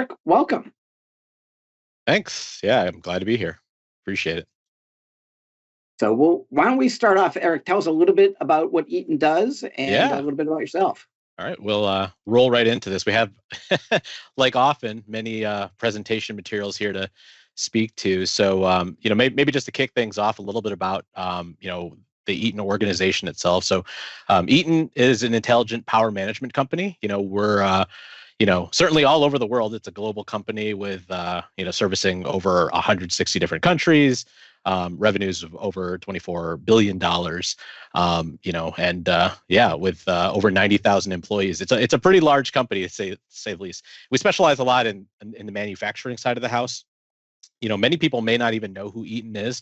Eric, welcome. Thanks. Yeah, I'm glad to be here. Appreciate it. Why don't we start off, Eric? Tell us a little bit about what Eaton does and a Yeah. little bit about yourself. All right. We'll roll right into this. We have, like often, many presentation materials here to speak to. So, maybe just to kick things off a little bit about, the Eaton organization itself. So, Eaton is an intelligent power management company. We're certainly all over the world. It's a global company with, servicing over 160 different countries, revenues of over $24 billion, with over 90,000 employees. It's a pretty large company to say the least. We specialize a lot in the manufacturing side of the house. Many people may not even know who Eaton is.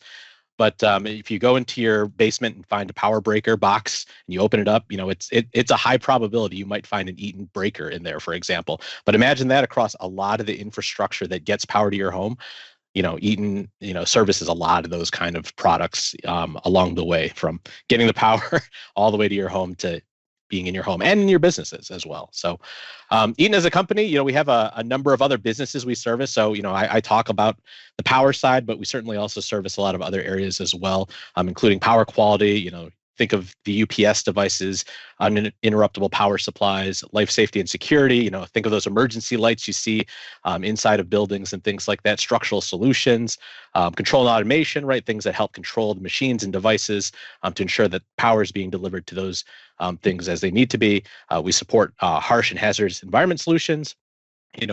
But if you go into your basement and find a power breaker box and you open it up, it's a high probability you might find an Eaton breaker in there, for example. But imagine that across a lot of the infrastructure that gets power to your home. Eaton, services a lot of those kind of products along the way, from getting the power all the way to your home to being in your home and in your businesses as well. So Eaton as a company, we have a number of other businesses we service. So, I talk about the power side, but we certainly also service a lot of other areas as well, including power quality. Think of the UPS devices, uninterruptible power supplies, life safety and security. Think of those emergency lights you see inside of buildings and things like that. Structural solutions, control and automation, right? Things that help control the machines and devices to ensure that power is being delivered to those things as they need to be. We support harsh and hazardous environment solutions.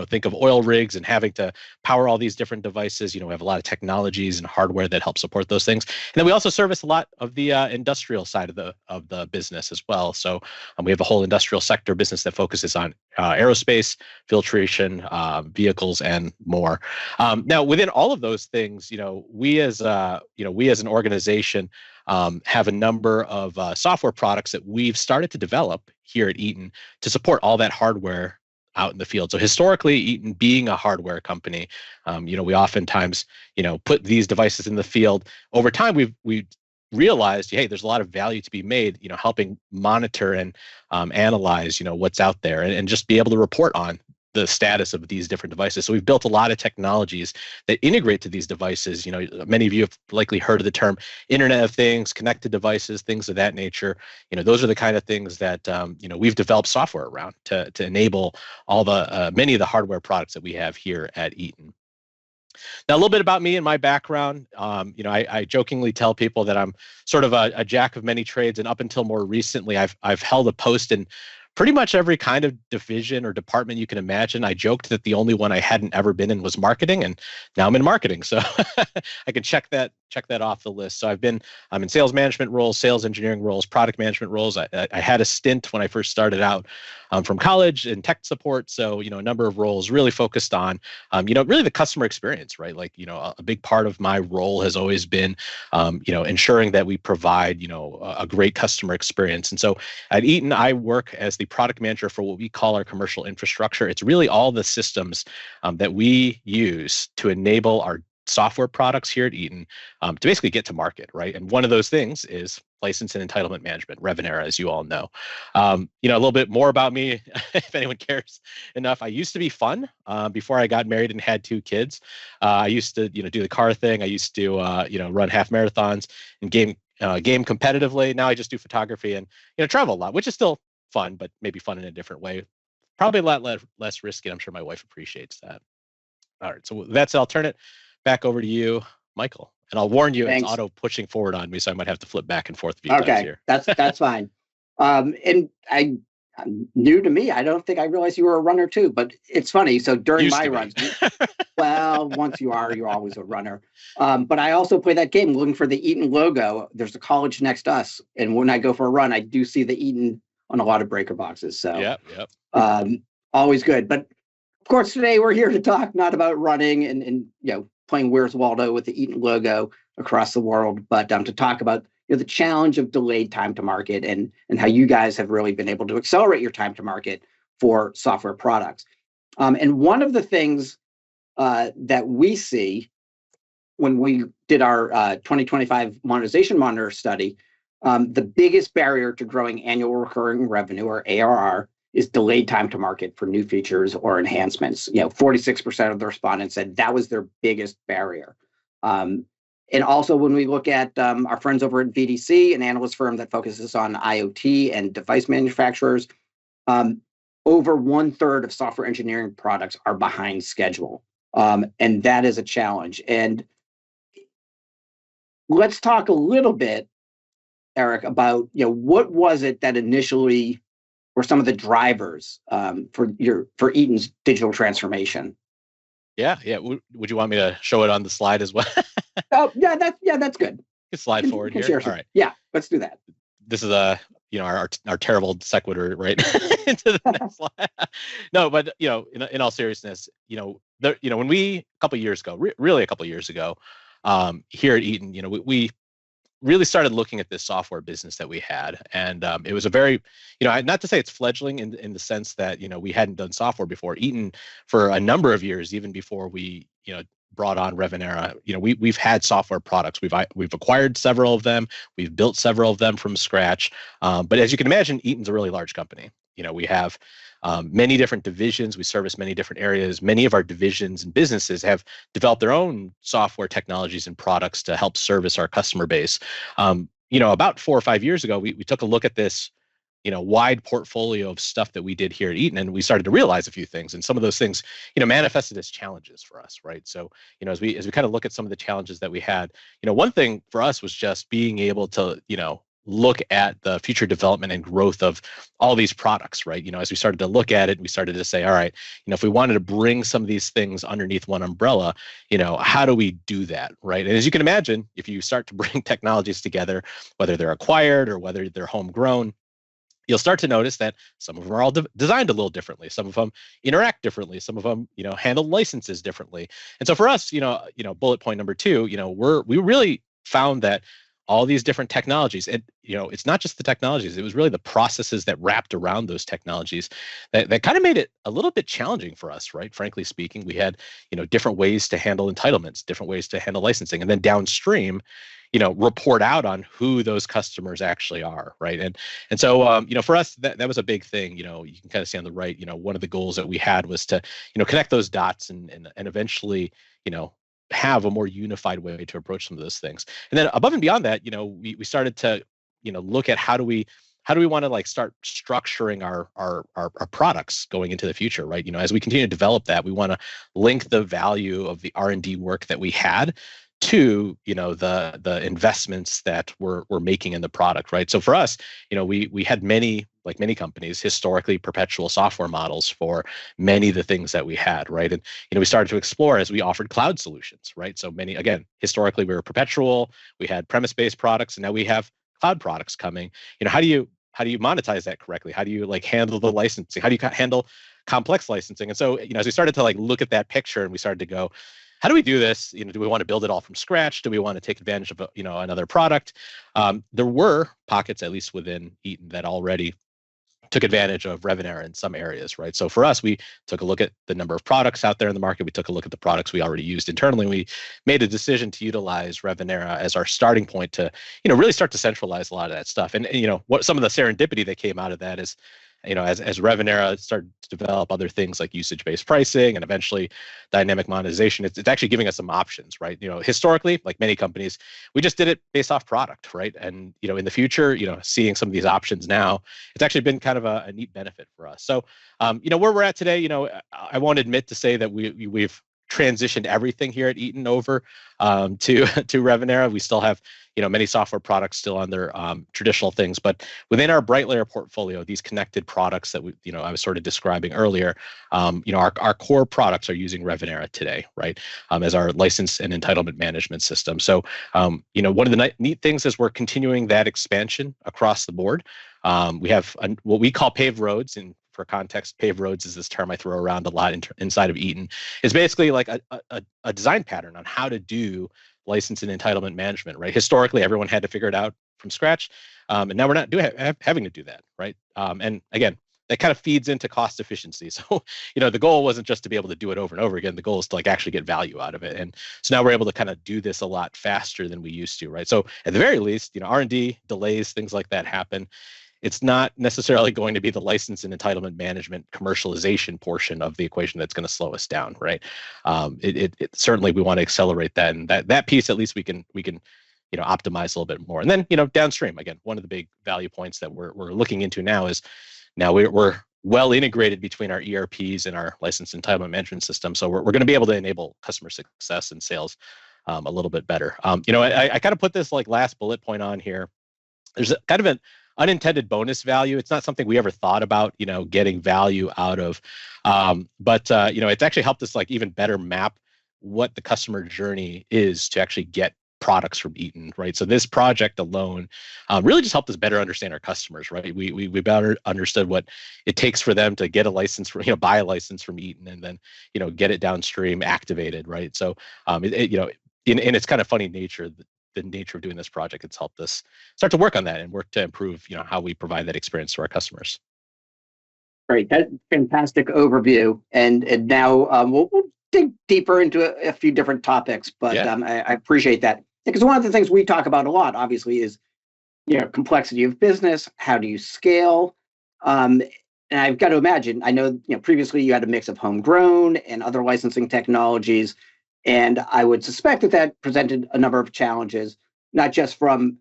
Think of oil rigs and having to power all these different devices. We have a lot of technologies and hardware that help support those things. And then we also service a lot of the industrial side of the business as well. So we have a whole industrial sector business that focuses on aerospace, filtration, vehicles, and more. Now, within all of those things, we as an organization have a number of software products that we've started to develop here at Eaton to support all that hardware out in the field. So historically, Eaton being a hardware company, we oftentimes, put these devices in the field. Over time, we've realized, hey, there's a lot of value to be made, helping monitor and analyze, what's out there and just be able to report on the status of these different devices. So we've built a lot of technologies that integrate to these devices. Many of you have likely heard of the term Internet of Things, connected devices, things of that nature. Those are the kind of things that we've developed software around to enable all the many of the hardware products that we have here at Eaton. Now, a little bit about me and my background. I jokingly tell people that I'm sort of a jack of many trades, and up until more recently, I've held a post in pretty much every kind of division or department you can imagine. I joked that the only one I hadn't ever been in was marketing, and now I'm in marketing. So I can check that off the list. So I'm in sales management roles, sales engineering roles, product management roles. I had a stint when I first started out from college in tech support. So, a number of roles really focused on, really the customer experience, right? Like, a big part of my role has always been, ensuring that we provide, a great customer experience. And so at Eaton, I work as the product manager for what we call our commercial infrastructure. It's really all the systems that we use to enable our software products here at Eaton to basically get to market, right? And one of those things is license and entitlement management, Revenera, as you all know. A little bit more about me, if anyone cares enough. I used to be fun before I got married and had two kids. I used to, do the car thing. I used to, run half marathons and game competitively. Now I just do photography and, travel a lot, which is still fun, but maybe fun in a different way. Probably a lot less risky. I'm sure my wife appreciates that. All right, so that's it. I'll turn it back over to you, Michael. And I'll warn you, Thanks. It's auto pushing forward on me, so I might have to flip back and forth a few times here. That's fine. And new to me. I don't think I realized you were a runner too, but it's funny. So during my runs, well, once you're always a runner. But I also play that game looking for the Eaton logo. There's a college next to us, and when I go for a run, I do see the Eaton on a lot of breaker boxes. So yep. Always good. But of course, today we're here to talk not about running and playing Where's Waldo with the Eaton logo across the world, but to talk about the challenge of delayed time to market and how you guys have really been able to accelerate your time to market for software products. And one of the things that we see when we did our 2025 monetization monitor study, the biggest barrier to growing annual recurring revenue, or ARR, is delayed time to market for new features or enhancements. 46% of the respondents said that was their biggest barrier. And also, when we look at our friends over at VDC, an analyst firm that focuses on IoT and device manufacturers, over 1/3 of software engineering products are behind schedule. And that is a challenge. And let's talk a little bit, Eric, about what was it that initially were some of the drivers for Eaton's digital transformation? Yeah. Would you want me to show it on the slide as well? Oh, yeah, that's good. Slide forward here. All right. Yeah, let's do that. This is our terrible sequitur right into the next slide. No, but in all seriousness, when we a couple years ago, really a couple years ago, here at Eaton, we really started looking at this software business that we had, and it was a very, not to say it's fledgling in the sense that we hadn't done software before. Eaton, for a number of years, even before we brought on Revenera, we've had software products. We've acquired several of them. We've built several of them from scratch. But as you can imagine, Eaton's a really large company. We have many different divisions. We service many different areas. Many of our divisions and businesses have developed their own software technologies and products to help service our customer base. About 4 or 5 years ago, we took a look at this wide portfolio of stuff that we did here at Eaton, and we started to realize a few things. And some of those things manifested as challenges for us, right? So as we kind of look at some of the challenges that we had, one thing for us was just being able to look at the future development and growth of all these products, right? As we started to look at it, we started to say, all right, if we wanted to bring some of these things underneath one umbrella, how do we do that, right? And as you can imagine, if you start to bring technologies together, whether they're acquired or whether they're homegrown, you'll start to notice that some of them are all designed a little differently. Some of them interact differently. Some of them, handle licenses differently. And so for us, bullet point number 2, we really found that all these different technologies, and it's not just the technologies, it was really the processes that wrapped around those technologies that kind of made it a little bit challenging for us, right? Frankly speaking, we had different ways to handle entitlements, different ways to handle licensing, and then downstream report out on who those customers actually are, right? And so for us, that was a big thing. You can kind of see on the right, one of the goals that we had was to connect those dots and eventually have a more unified way to approach some of those things. And then above and beyond that, we started to look at how do we want to start structuring our products going into the future, right? As we continue to develop that, we want to link the value of the R&D work that we had to the investments that we're making in the product, right? So for us, we had many companies, historically perpetual software models for many of the things that we had, right? And we started to explore as we offered cloud solutions, right? So many, again, historically we were perpetual, we had premise-based products, and now we have cloud products coming. How do you monetize that correctly? How do you handle the licensing? How do you handle complex licensing? And so as we started to look at that picture, and we started to go, how do we do this? Do we want to build it all from scratch? Do we want to take advantage of another product? There were pockets, at least within Eaton, that already took advantage of Revenera in some areas, right? So for us, we took a look at the number of products out there in the market. We took a look at the products we already used internally. We made a decision to utilize Revenera as our starting point to really start to centralize a lot of that stuff. And what some of the serendipity that came out of that is, as Revenera started to develop other things like usage-based pricing and eventually dynamic monetization, it's actually giving us some options, right? Historically, like many companies, we just did it based off product, right? And in the future, seeing some of these options now, it's actually been kind of a neat benefit for us. So, where we're at today, I won't admit to say that we've transitioned everything here at Eaton over to Revenera. We still have many software products still on their traditional things, but within our BrightLayer portfolio, these connected products that I was sort of describing earlier, our core products are using Revenera today, right, as our license and entitlement management system. So one of the neat things is we're continuing that expansion across the board. We have what we call paved roads, and for context, paved roads is this term I throw around a lot inside of Eaton. It's basically like a design pattern on how to do license and entitlement management, right? Historically, everyone had to figure it out from scratch, and now we're not having to do that, right? And again, that kind of feeds into cost efficiency. So, the goal wasn't just to be able to do it over and over again. The goal is to actually get value out of it. And so now we're able to kind of do this a lot faster than we used to, right? So at the very least, R&D delays, things like that happen. it's not necessarily going to be the license and entitlement management commercialization portion of the equation that's going to slow us down, right? It certainly we want to accelerate that, and that piece at least we can optimize a little bit more. And then downstream, again, one of the big value points that we're looking into now is now we're well integrated between our ERPs and our license entitlement management system, so we're going to be able to enable customer success and sales a little bit better. I kind of put this like last bullet point on here. There's kind of an unintended bonus value. It's not something we ever thought about, getting value out of. But it's actually helped us like even better map what the customer journey is to actually get products from Eaton, right? So this project alone really just helped us better understand our customers, right? We better understood what it takes for them to get a license, buy a license from Eaton, and then get it downstream activated, right? So in its kind of funny nature, the nature of doing this project, it's helped us start to work on that and work to improve, how we provide that experience to our customers. Great, that fantastic overview, and now we'll dig deeper into a few different topics, but Yeah. I appreciate that because one of the things we talk about a lot, obviously, is complexity of business. How do you scale? And I've got to imagine. I know previously you had a mix of homegrown and other licensing technologies. And I would suspect that presented a number of challenges, not just from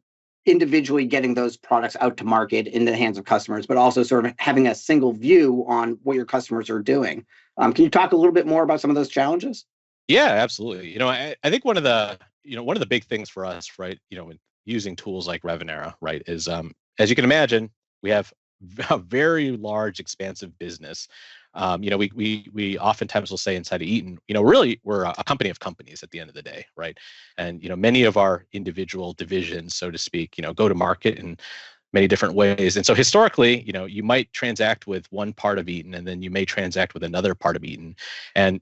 individually getting those products out to market in the hands of customers, but also sort of having a single view on what your customers are doing. Can you talk a little bit more about some of those challenges? Yeah, absolutely. I think one of the big things for us, right, in using tools like Revenera, right, is as you can imagine, we have a very large, expansive business. We oftentimes will say inside of Eaton, really we're a company of companies at the end of the day, right? And many of our individual divisions, so to speak, go to market in many different ways. And so historically, you might transact with one part of Eaton, and then you may transact with another part of Eaton. And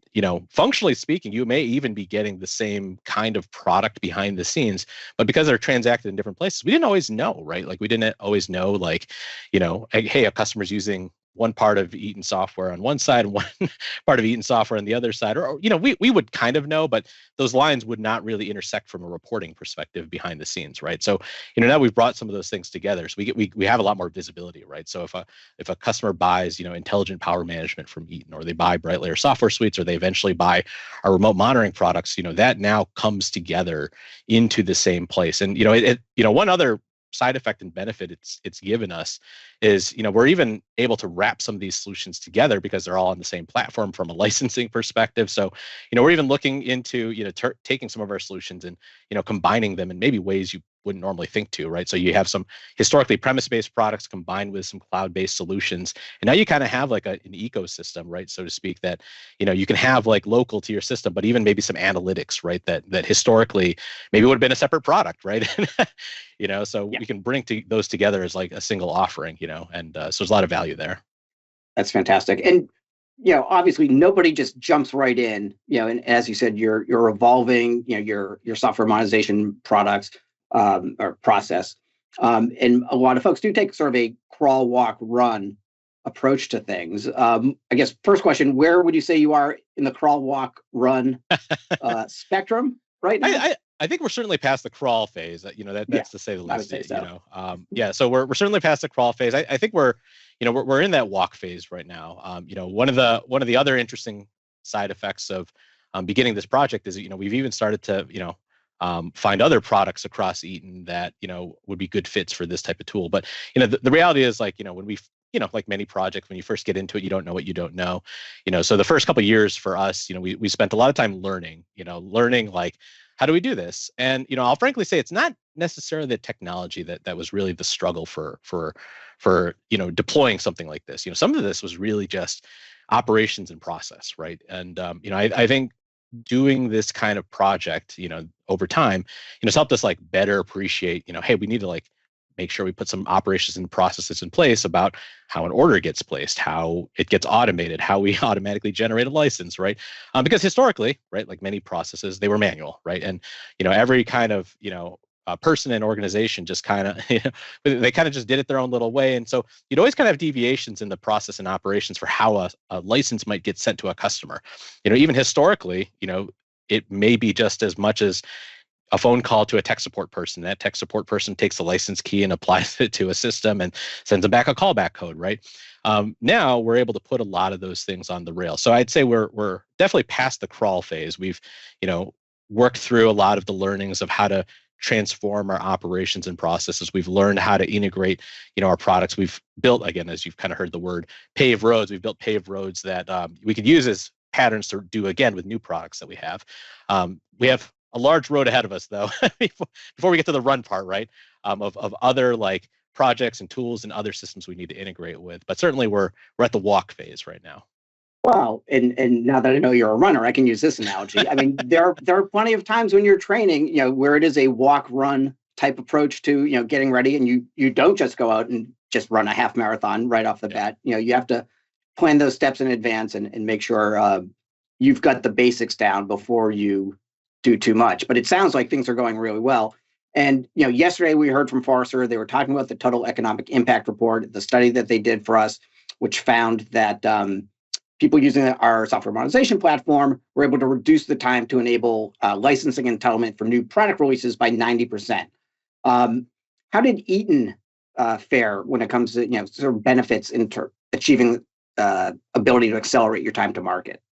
functionally speaking, you may even be getting the same kind of product behind the scenes, but because they're transacted in different places, we didn't always know, right? Like we didn't always know, like, hey, a customer's using one part of Eaton software on one side and one part of Eaton software on the other side. Or we would kind of know, but those lines would not really intersect from a reporting perspective behind the scenes, right? So now we've brought some of those things together, so we have a lot more visibility, right? So if a customer buys intelligent power management from Eaton, or they buy BrightLayer software suites, or they eventually buy our remote monitoring products, that now comes together into the same place. And one other side effect and benefit it's given us is we're even able to wrap some of these solutions together because they're all on the same platform from a licensing perspective. So we're even looking into taking some of our solutions and combining them in maybe ways you wouldn't normally think to, right? So you have some historically premise-based products combined with some cloud-based solutions, and now you kind of have like an ecosystem, right, so to speak, that you can have like local to your system, but even maybe some analytics, right, that historically maybe would have been a separate product, right? So Yeah. we can bring those together as like a single offering, and so there's a lot of value there. That's fantastic. And obviously nobody just jumps right in, and as you said, you're evolving, your software monetization products or process. And a lot of folks do take sort of a crawl, walk, run approach to things. I guess first question, where would you say you are in the crawl, walk, run spectrum right now? I think we're certainly past the crawl phase. That's to say the least. I would say so. So we're certainly past the crawl phase. I think we're in that walk phase right now. One of the other interesting side effects of beginning this project is we've even started to find other products across Eaton that would be good fits for this type of tool. But the reality is, like, when we like many projects, when you first get into it, you don't know what you don't know. So the first couple of years for us, we spent a lot of time learning like, how do we do this? And I'll frankly say it's not necessarily the technology that was really the struggle for deploying something like this. Some of this was really just operations and process, right? And I think doing this kind of project, over time, it's helped us like better appreciate, hey, we need to like make sure we put some operations and processes in place about how an order gets placed, how it gets automated, how we automatically generate a license, right? Because historically, right, like many processes, they were manual, right? And every kind of person and organization just kind of they kind of just did it their own little way. And so you'd always kind of have deviations in the process and operations for how a license might get sent to a customer. Even historically, it may be just as much as a phone call to a tech support person. That tech support person takes the license key and applies it to a system and sends them back a callback code, right? Now we're able to put a lot of those things on the rail. So I'd say we're definitely past the crawl phase. We've, worked through a lot of the learnings of how to transform our operations and processes. We've learned how to integrate, our products. We've built, again, as you've kind of heard the word, paved roads. We've built paved roads that we could use as patterns to do again with new products that we have. We have a large road ahead of us, though, before we get to the run part, right? Of other like projects and tools and other systems we need to integrate with. But certainly we're at the walk phase right now. Well, and now that I know you're a runner, I can use this analogy. I mean, there are plenty of times when you're training, where it is a walk run type approach to, getting ready, and you don't just go out and just run a half marathon right off the bat. You have to plan those steps in advance and make sure you've got the basics down before you do too much. But it sounds like things are going really well. And yesterday we heard from Forrester. They were talking about the total economic impact report, the study that they did for us, which found that people using our software monetization platform were able to reduce the time to enable licensing and entitlement for new product releases by 90%. How did Eaton fare when it comes to sort of benefits in achieving ability to accelerate your time to market?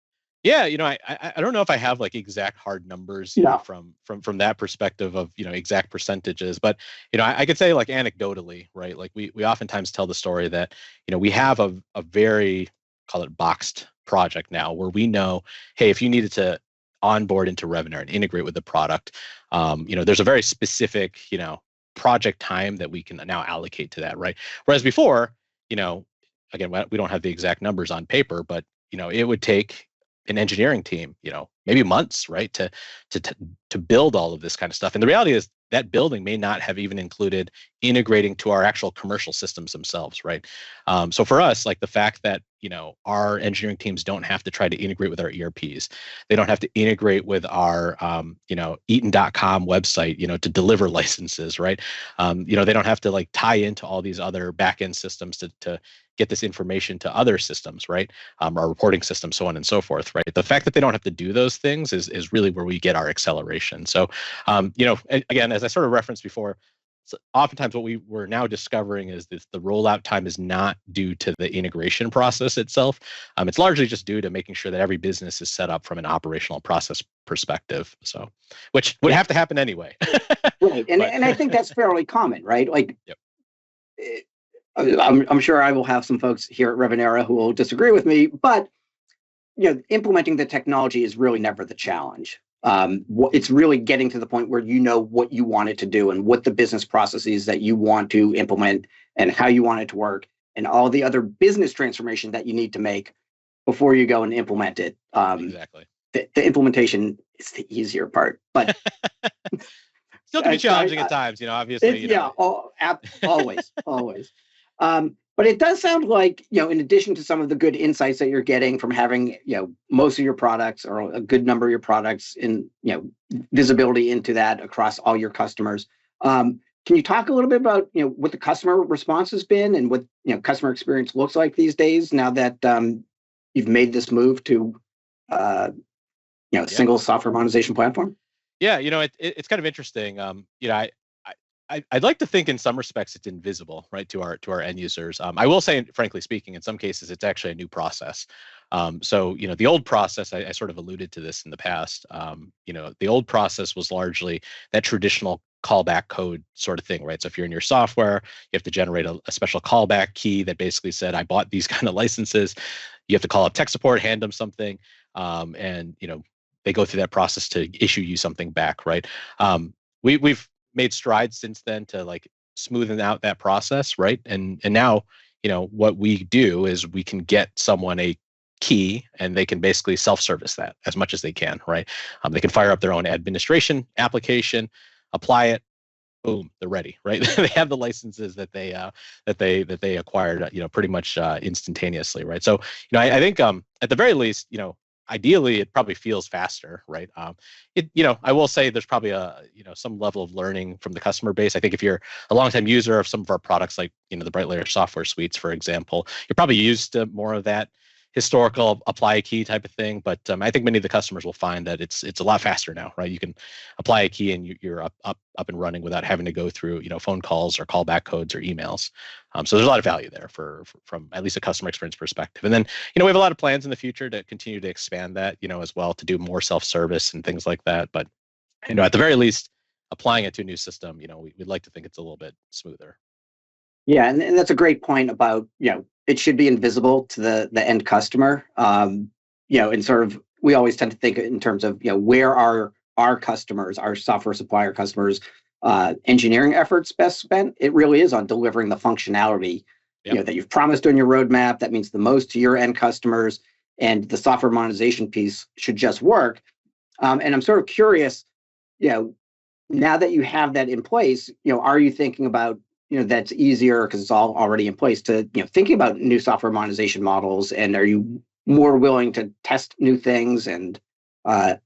Yeah, I don't know if I have like exact hard numbers from that perspective of exact percentages, but I could say like anecdotally, right? Like we oftentimes tell the story that we have a very, call it boxed project now, where we know, hey, if you needed to onboard into Revenar and integrate with the product, there's a very specific project time that we can now allocate to that, right? Whereas before, again, we don't have the exact numbers on paper, but it would take an engineering team, maybe months, right, to build all of this kind of stuff. And the reality is that building may not have even included integrating to our actual commercial systems themselves, right? So for us, like the fact that our engineering teams don't have to try to integrate with our ERPs, they don't have to integrate with our Eaton.com website, to deliver licenses, right? They don't have to like tie into all these other backend systems to get this information to other systems, right? Our reporting system, so on and so forth, right? The fact that they don't have to do those things is really where we get our acceleration. So, again, as I sort of referenced before, so oftentimes what we were now discovering is that the rollout time is not due to the integration process itself. It's largely just due to making sure that every business is set up from an operational process perspective. So, which would have to happen anyway. Right, and I think that's fairly common, right? Like, I'm sure I will have some folks here at Revenera who will disagree with me, but implementing the technology is really never the challenge. It's really getting to the point where what you want it to do and what the business processes that you want to implement and how you want it to work and all the other business transformation that you need to make before you go and implement it. Exactly. The implementation is the easier part, but still can be challenging at times, obviously. Always. But it does sound like, in addition to some of the good insights that you're getting from having, most of your products or a good number of your products in, visibility into that across all your customers. Can you talk a little bit about, what the customer response has been and what, customer experience looks like these days now that you've made this move to, single software monetization platform? Yeah, it's kind of interesting. I'd like to think in some respects it's invisible, right, to our end users. I will say, frankly speaking, in some cases it's actually a new process. So the old process, I sort of alluded to this in the past. The old process was largely that traditional callback code sort of thing, right? So if you're in your software, you have to generate a special callback key that basically said, I bought these kind of licenses. You have to call up tech support, hand them something, and they go through that process to issue you something back, right? We've made strides since then to like smoothen out that process, right? And now, what we do is we can get someone a key and they can basically self-service that as much as they can, right? They can fire up their own administration application, apply it, boom, they're ready, right? They have the licenses that they acquired, pretty much instantaneously, right? So, I think at the very least, ideally it probably feels faster, right? I will say there's probably some level of learning from the customer base. I think if you're a longtime user of some of our products, like the Bright Layer software suites, for example, you're probably used to more of that historical apply a key type of thing. But I think many of the customers will find that it's a lot faster now, right? You can apply a key and you're up and running without having to go through phone calls or callback codes or emails. So there's a lot of value there from at least a customer experience perspective. And then we have a lot of plans in the future to continue to expand that as well, to do more self-service and things like that. But at the very least, applying it to a new system, we'd like to think it's a little bit smoother. Yeah, and that's a great point about, it should be invisible to the end customer. And sort of, we always tend to think in terms of, where are our customers, our software supplier customers, engineering efforts best spent? It really is on delivering the functionality, Yep. that you've promised on your roadmap. That means the most to your end customers, and the software monetization piece should just work. And I'm sort of curious, now that you have that in place, are you thinking about, that's easier because it's all already in place, to, thinking about new software monetization models, and are you more willing to test new things and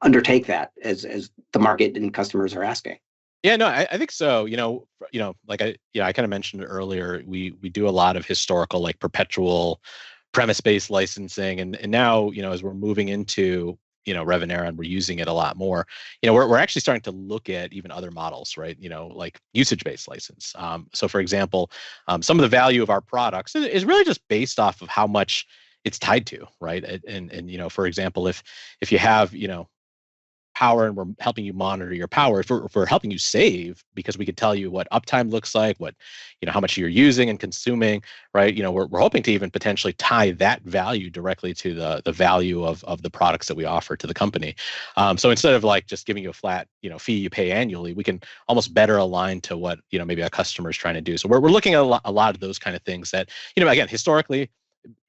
undertake that as the market and customers are asking? Yeah, no, I think so. Like I kind of mentioned earlier, we do a lot of historical, like perpetual premise-based licensing, and now as we're moving into Revenera, and we're using it a lot more, we're actually starting to look at even other models, right? Like usage-based license. So for example, some of the value of our products is really just based off of how much it's tied to, right? And for example, if you have power and we're helping you monitor your power, if we're helping you save because we could tell you what uptime looks like, what how much you're using and consuming, right? We're hoping to even potentially tie that value directly to the value of the products that we offer to the company. So instead of like just giving you a flat fee you pay annually, we can almost better align to what maybe a customer is trying to do. So we're looking at a lot of those kind of things that again, historically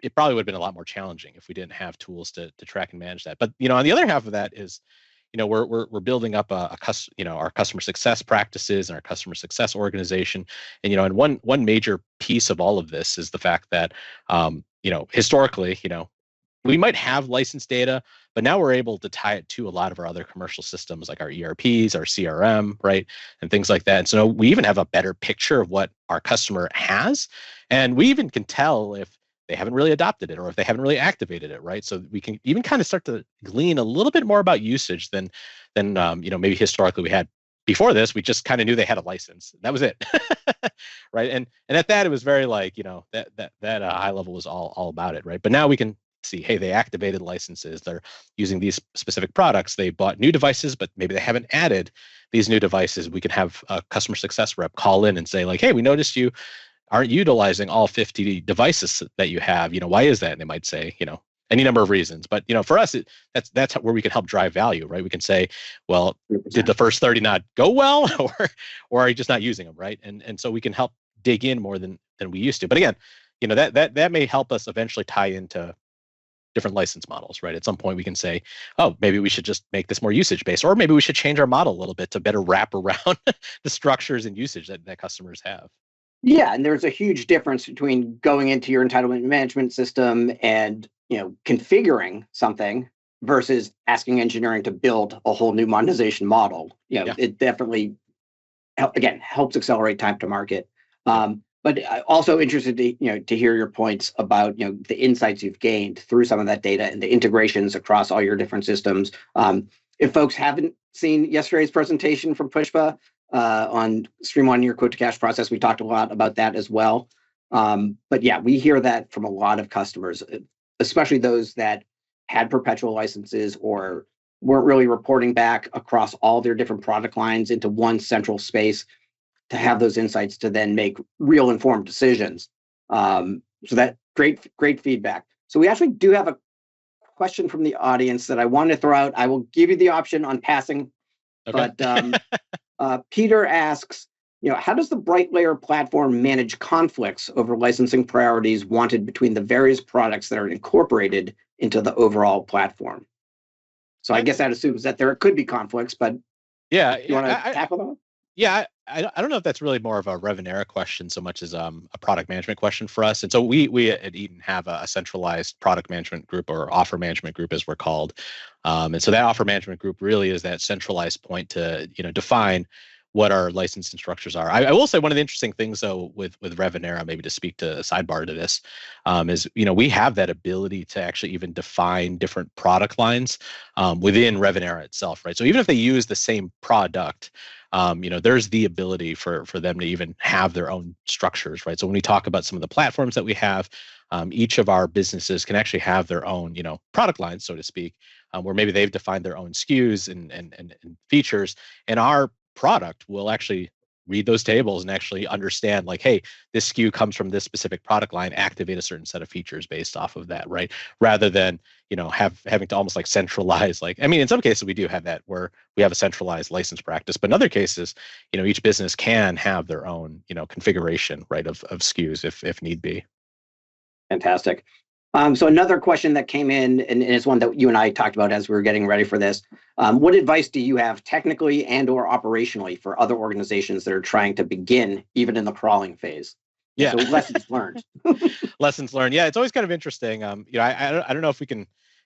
it probably would have been a lot more challenging if we didn't have tools to track and manage that. But on the other half of that is we're building up our customer success practices and our customer success organization, and one major piece of all of this is the fact that historically we might have license data, but now we're able to tie it to a lot of our other commercial systems like our ERPs, our CRM, right, and things like that. And so we even have a better picture of what our customer has, and we even can tell if they haven't really adopted it or if they haven't really activated it, right? So we can even kind of start to glean a little bit more about usage than maybe historically we had. Before this, we just kind of knew they had a license. That was it, right? And at that, it was very like that high level was all about it, right? But now we can see, hey, they activated licenses. They're using these specific products. They bought new devices, but maybe they haven't added these new devices. We can have a customer success rep call in and say like, hey, we noticed you aren't utilizing all 50 devices that you have. Why is that? And they might say, any number of reasons. But for us, that's where we can help drive value, right? We can say, well, 100%. Did the first 30 not go well, or are you just not using them, right? And so we can help dig in more than we used to. But again, that may help us eventually tie into different license models, right? At some point we can say, oh, maybe we should just make this more usage based, or maybe we should change our model a little bit to better wrap around the structures and usage that customers have. Yeah, and there's a huge difference between going into your entitlement management system and configuring something versus asking engineering to build a whole new monetization model. It definitely helps accelerate time to market. But also interested to hear your points about the insights you've gained through some of that data and the integrations across all your different systems. If folks haven't seen yesterday's presentation from Pushpa on streamlining your quote to cash process, we talked a lot about that as well. But yeah, we hear that from a lot of customers, especially those that had perpetual licenses or weren't really reporting back across all their different product lines into one central space to have those insights to then make real informed decisions. So that great feedback. So we actually do have a question from the audience that I want to throw out. I will give you the option on passing, okay. But Peter asks, how does the BrightLayer platform manage conflicts over licensing priorities wanted between the various products that are incorporated into the overall platform? So I guess that assumes that there could be conflicts, but yeah, you want to tackle that? Yeah, I don't know if that's really more of a Revenera question so much as a product management question for us. And so we at Eaton have a centralized product management group, or offer management group as we're called. And so that offer management group really is that centralized point to define what our licensing structures are. I will say one of the interesting things though with Revenera, maybe to speak to a sidebar to this, is we have that ability to actually even define different product lines within Revenera itself, right? So even if they use the same product, there's the ability for them to even have their own structures, right? So when we talk about some of the platforms that we have, each of our businesses can actually have their own, product lines, so to speak, where maybe they've defined their own SKUs and features, and our product will actually read those tables and actually understand like, hey, this SKU comes from this specific product line, activate a certain set of features based off of that, right? Rather than having to almost like centralize, like, I mean, in some cases we do have that where we have a centralized license practice, but in other cases, each business can have their own configuration, right, of SKUs if need be. Fantastic. So another question that came in, and is one that you and I talked about as we were getting ready for this. What advice do you have technically and or operationally for other organizations that are trying to begin even in the crawling phase? Yeah. So lessons learned. Lessons learned. Yeah, it's always kind of interesting. I don't know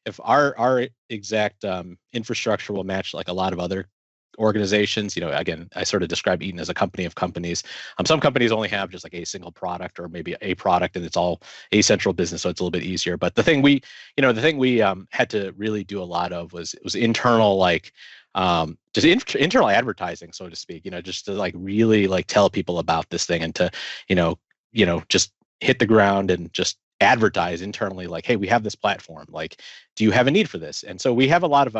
if our exact infrastructure will match like a lot of other organizations. Again, I sort of describe Eaton as a company of companies. Some companies only have just like a single product or maybe a product and it's all a central business, so it's a little bit easier. But the thing we had to really do a lot of was internal, like just internal advertising, so to speak, just to like really like tell people about this thing and to just hit the ground and just advertise internally, like, hey, we have this platform, like, do you have a need for this? And so we have a lot of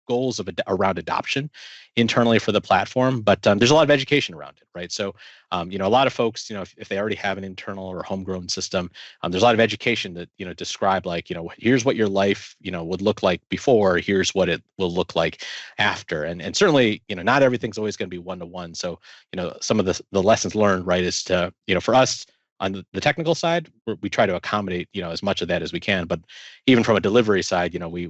goals around adoption internally for the platform, but there's a lot of education around it, right? So a lot of folks, if they already have an internal or homegrown system, there's a lot of education that describe, like, here's what your life would look like before, here's what it will look like after. And certainly not everything's always going to be one-to-one. So some of the lessons learned, right, is to for us on the technical side, we try to accommodate as much of that as we can. But even from a delivery side, we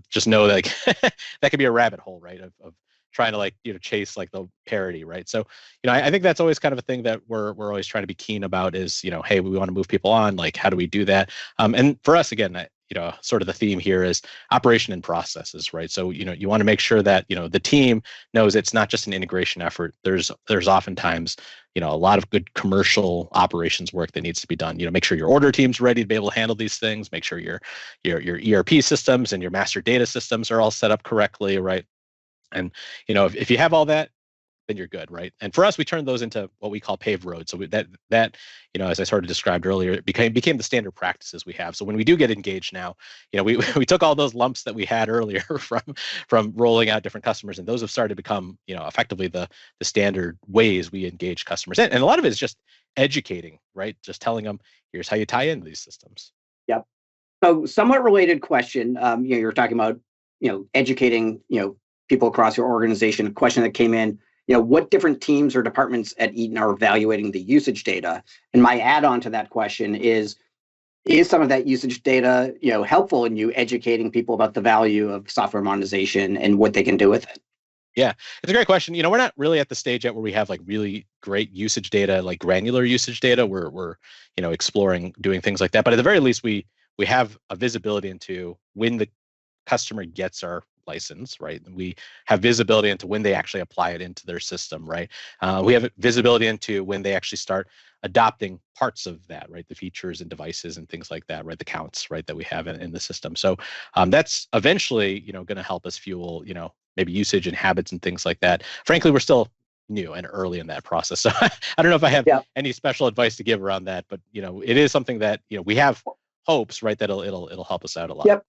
just know that that could be a rabbit hole, right, of trying to like chase like the parity, right? So I think that's always kind of a thing that we're always trying to be keen about is hey, we want to move people on, like, how do we do that? And for us, again, sort of the theme here is operation and processes, right? So you want to make sure that the team knows it's not just an integration effort. There's oftentimes a lot of good commercial operations work that needs to be done. Make sure your order team's ready to be able to handle these things. Make sure your ERP systems and your master data systems are all set up correctly, right? And if you have all that, then you're good, right? And for us, we turned those into what we call paved roads. So that as I sort of described earlier, it became the standard practices we have. So when we do get engaged now, we took all those lumps that we had earlier from rolling out different customers, and those have started to become effectively the standard ways we engage customers. And a lot of it is just educating, right? Just telling them, here's how you tie into these systems. Yep. So somewhat related question. You're talking about educating people across your organization. A question that came in. What different teams or departments at Eaton are evaluating the usage data? And my add-on to that question is some of that usage data, helpful in you educating people about the value of software monetization and what they can do with it? Yeah, it's a great question. We're not really at the stage yet where we have like really great usage data, like granular usage data. We're exploring doing things like that. But at the very least, we have a visibility into when the customer gets our license, right? We have visibility into when they actually apply it into their system, right? We have visibility into when they actually start adopting parts of that, right? The features and devices and things like that, right? The counts, right, that we have in the system. So that's eventually, going to help us fuel, maybe usage and habits and things like that. Frankly, we're still new and early in that process. So I don't know if I have any special advice to give around that, but it is something that we have hopes, right, that it'll help us out a lot. Yep.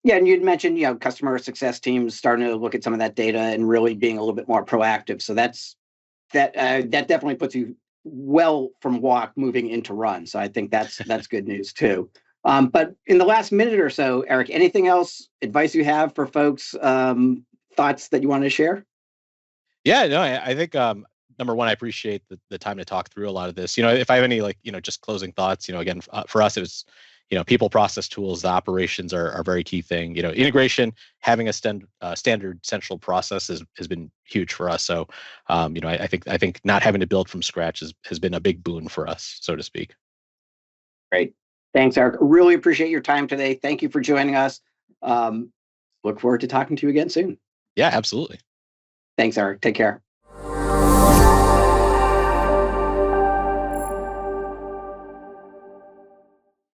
Yeah, and you'd mentioned, customer success teams starting to look at some of that data and really being a little bit more proactive. So that definitely puts you well from walk moving into run. So I think that's good news too. But in the last minute or so, Eric, anything else, advice you have for folks, thoughts that you want to share? Yeah, no, I think number one, I appreciate the time to talk through a lot of this. If I have any just closing thoughts, again, for us, it was people, process, tools, the operations are a very key thing. Integration, having a standard central process has been huge for us. So, I think not having to build from scratch has been a big boon for us, so to speak. Great. Thanks, Eric. Really appreciate your time today. Thank you for joining us. Look forward to talking to you again soon. Yeah, absolutely. Thanks, Eric. Take care.